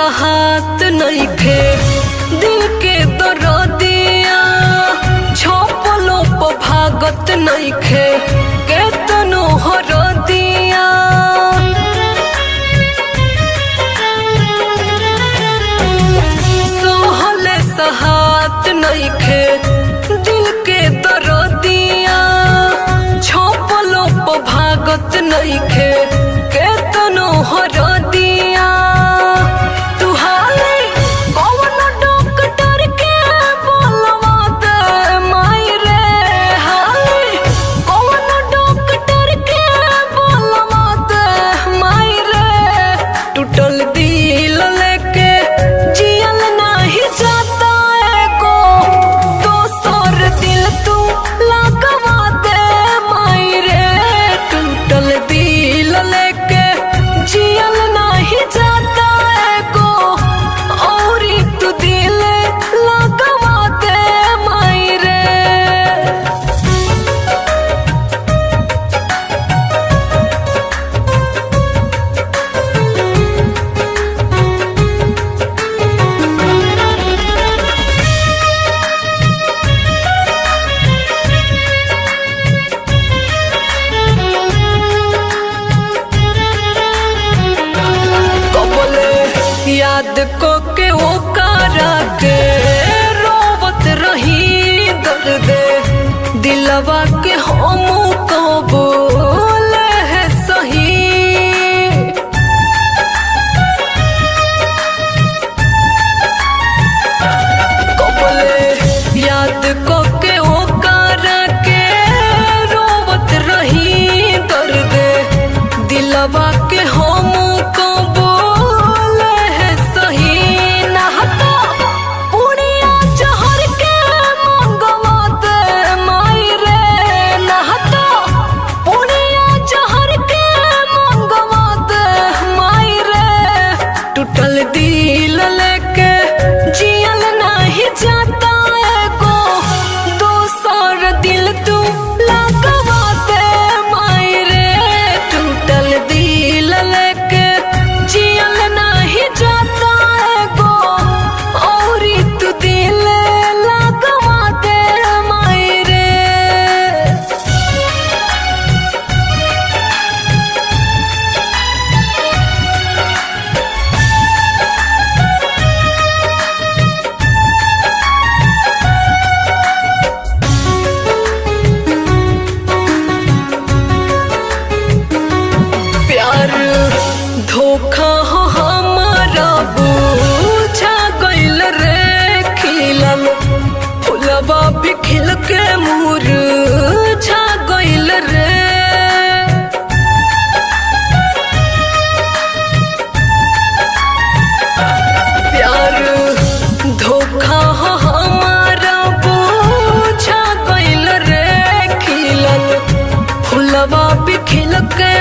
सहात नइखे दिल के दर्दिया, छपलो प भागत नइखे केतनो हरदिया। सहले सहात नइखे दिल के दर्दिया, छपलो प भागत नइखे केतनो हरदिया। याद को के वो करा के रोवत रही दर्द दिलवा के हम को बोले है सही। कबले याद को के वो करा के रोवत रही दर्द दिलवा के हम को दिल लेके जियल नहीं जाता एगो दोसर दिल तू लगवा दे माई रे। टूटल दिल लेके जियल नहीं जाता एगो और तू दिल लगवा दे माई रे। धोखा हो हमारा बुझा गइल रे, खिलल फुलवा भी खिल के मुरझा गइल रे। प्यार धोखा हो हमारा बुझा गइल रे, खिलल फुलवा भी खिल के